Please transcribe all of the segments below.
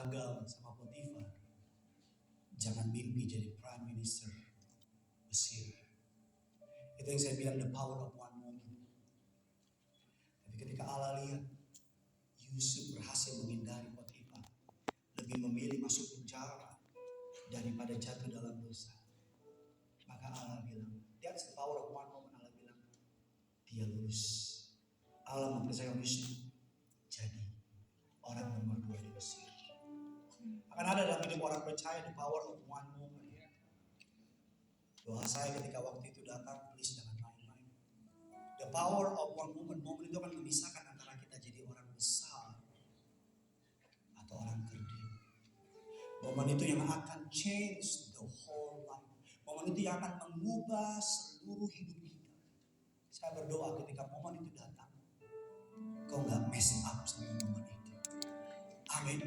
gagal sama Potifar, jangan mimpi jadi Prime Minister Mesir. Itu yang saya bilang the power of one moment. Tapi ketika Allah lihat Yusuf berhasil menghindari Potifar, lebih memilih masuk penjara daripada jatuh dalam dosa, maka Allah bilang, that's the power of one moment. Allah bilang, dia lulus. Allah mempercayakan Yusuf jadi orang nomor 2 di Mesir. Akan ada dalam hidup orang percaya the power of one moment. Doa saya ketika waktu itu datang, please jangan main-main. The power of one moment. Momen itu akan memisahkan antara kita jadi orang besar atau orang kerdil. Momen itu yang akan change the whole life. Momen itu yang akan mengubah seluruh hidup kita. Saya berdoa ketika momen itu datang, kau gak mess up sama momen itu. Amin.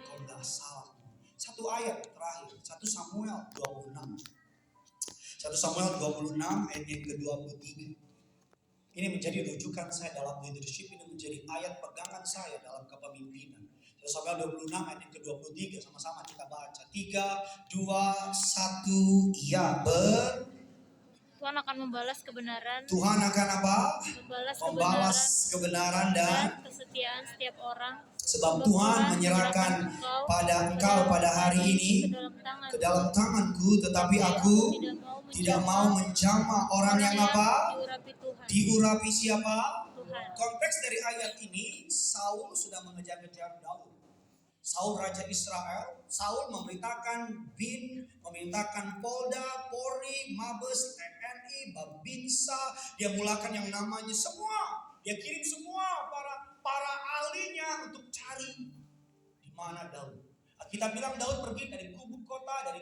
Kau gak salah. Satu ayat terakhir, 1 Samuel 26. 1 Samuel 26 ayat yang ke-23. Ini menjadi rujukan saya dalam leadership, ini menjadi ayat pegangan saya dalam kepemimpinan. 1 Samuel 26 ayat yang ke-23, sama-sama kita baca. 3, 2, 1, iya Tuhan akan membalas kebenaran. Tuhan akan apa? Membalas kebenaran dan kesetiaan setiap orang. Sebab Tuhan menyerahkan pada engkau pada hari ini ke dalam tanganku, tetapi aku tidak mau menjamah orang yang apa? Diurapi siapa? Tuhan. Konteks dari ayat ini, Saul sudah mengejar-ngejar Daud. Saul Raja Israel, Saul memerintahkan bin, memerintahkan Polda, Polri, Mabes, TNI, Babinsa. Dia mulakan yang namanya semua. Dia kirim semua para ahlinya untuk cari di mana Daud. Kita bilang Daud pergi dari gubuk kota, dari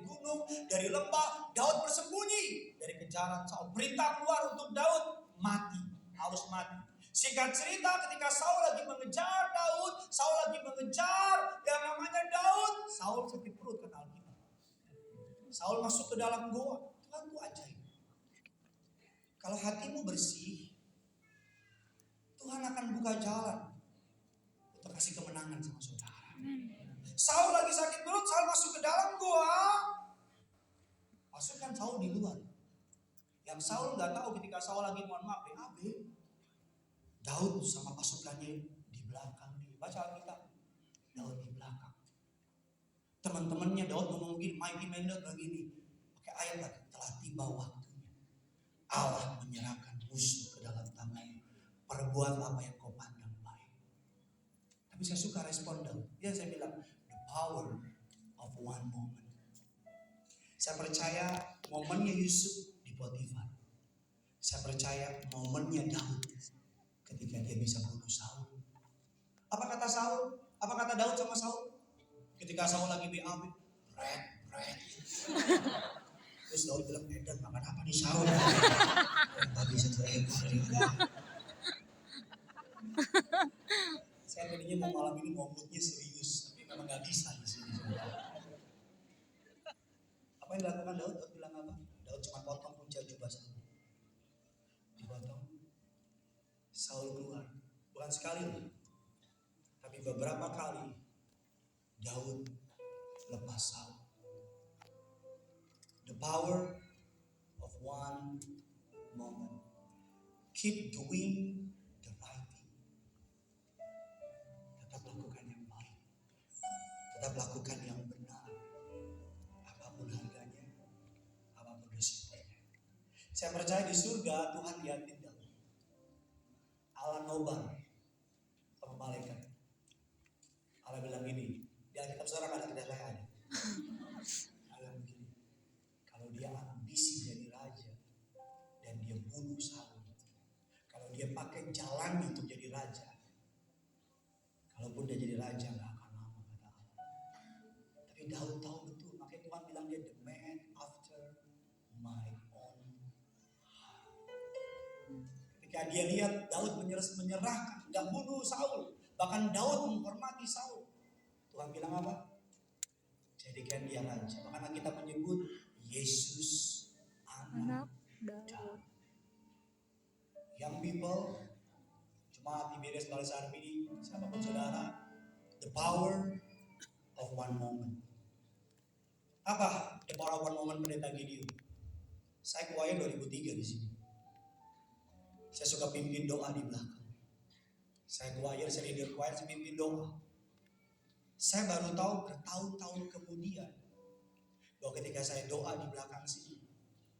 gunung, dari lembah. Daud bersembunyi dari kejaran Saul. Perintah keluar untuk Daud, mati, harus mati. Singkat cerita, ketika Saul lagi mengejar Daud, Saul lagi mengejar yang namanya Daud, Saul sakit perut kena Alkitab. Saul masuk ke dalam goa. Tuhan itu ajaib. Kalau hatimu bersih, Tuhan akan buka jalan untuk kasih kemenangan sama saudara. Saul lagi sakit perut, Saul masuk ke dalam goa. Masukkan Saul di luar. Yang Saul nggak tahu ketika Saul lagi mohon maaf, BAB, Daud sama pasukannya di belakang dia. Baca Alkitab, Daud di belakang. Teman-temannya Daud ngomong gini, Mighty Mender begini, pakai ayat lagi, telah tiba waktunya Allah menyerahkan musuh ke dalam tanganmu. Perbuat apa yang kau pandang baik. Tapi saya suka respon Daud. Dia saya bilang, the power of one moment. Saya percaya momennya Yusuf di Potifar. Saya percaya momennya Daud ketika dia bisa bunuh Saul. Apa kata Saul? Apa kata Daud sama Saul? Ketika Saul lagi BAB, bread. Terus Daud bilang, Edan makan apa nih Saul? Bagi 1 ekor. Saya tadinya mau malam ini moodnya serius, tapi memang gak bisa di sini. Apa yang dilakukan Daud? Daud bilang apa? Daud cuma potong punca jubah Saul. Dipotong. Saul keluar, bukan sekali loh, tapi beberapa kali Daud lepas Saul. The power of one moment. Keep doing the right thing. Tetap lakukan yang baik. Tetap lakukan yang benar. Apapun harganya, apapun risikonya. Saya percaya di surga Tuhan lihatin Daud. Allah nobar sama malaikat. Allah bilang gini, di Alkitab saudara ada, tidak saya ada. Allah begini, kalau dia ambisi jadi raja dan dia bunuh Saul, kalau dia pakai jalan untuk jadi raja, kalaupun dia jadi raja nggak akan lama kata Allah. Tapi Daud tahu betul, makanya Tuhan bilang dia the man after my own heart. Ketika dia lihat Daud menyerahkan, nggak bunuh Saul, bahkan Daud menghormati Saul, Tuhan bilang apa? Jadikan dia raja. Makanya kita menyebut Yesus anak Daud. Young people, jemaat IBDS Balai Sarmi, siapapun saudara, the power of one moment. Apa the power of one moment pendeta Gideon? Saya choir 2003 di sini. Saya suka pimpin doa di belakang. Saya choir, saya leader choir, saya pimpin doa. Saya baru tahu bertahun-tahun kemudian bahwa ketika saya doa di belakang sini,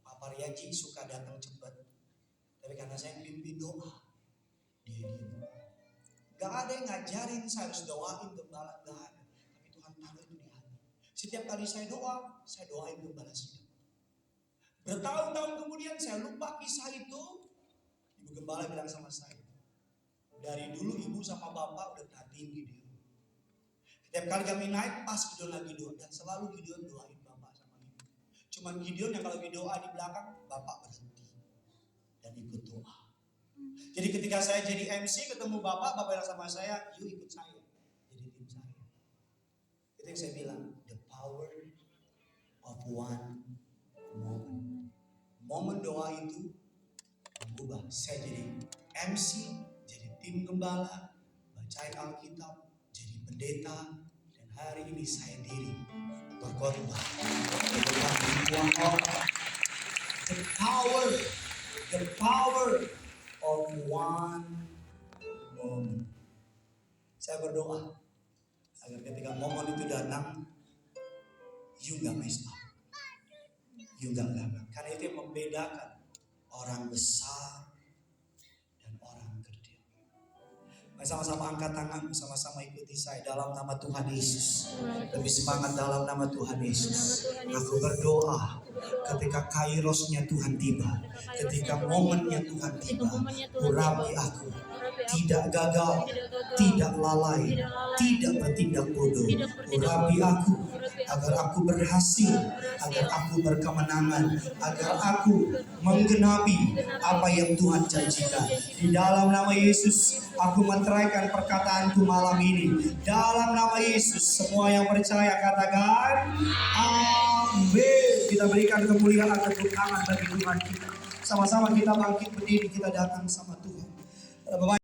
Pak Paryaji suka datang cepat. Tapi karena saya pimpin doa, dia diam. Gak ada yang ngajarin saya harus doain gembala, gak ada. Tapi Tuhan taruh itu di hati. Setiap kali saya doain gembala sidang. Bertahun-tahun kemudian saya lupa kisah itu. Ibu gembala bilang sama saya, dari dulu ibu sama bapak udah perhatiin Gideon. Setiap kali kami naik pas Gideon lagi doa, dan selalu Gideon doain bapak sama ibu. Cuman Gideon yang kalau doa di belakang, bapak berhenti dan ikut doa. Jadi ketika saya jadi MC ketemu bapak bilang sama saya, yuk ikut saya, jadi tim saya. Itu yang saya bilang, the power of one moment. Momen doa itu mengubah saya jadi MC, jadi tim gembala, bacain Alkitab, jadi pendeta, dan hari ini saya diri berkhotbah di depan ribuan orang. The power of one moment. Saya berdoa agar ketika momen itu datang, you gak mess up, you gak gagal. Karena itu yang membedakan orang besar dan orang kecil. Mari sama-sama angkat tangan, sama-sama ikuti saya dalam nama Tuhan Yesus. Lebih semangat dalam nama Tuhan Yesus. Aku berdoa ketika kairosnya Tuhan tiba, ketika momennya Tuhan tiba, urapi aku tidak gagal, tidak lalai, tidak bertindak bodoh. Urapi aku agar aku berhasil, agar aku berkemenangan, agar aku menggenapi apa yang Tuhan janjikan. Di dalam nama Yesus, aku menceraikan perkataanku malam ini. Dalam nama Yesus, semua yang percaya katakan amin. Kita berikan kemuliaan dan tepuk tangan bagi Tuhan kita. Sama-sama kita bangkit berdiri, kita datang sama Tuhan. Bapak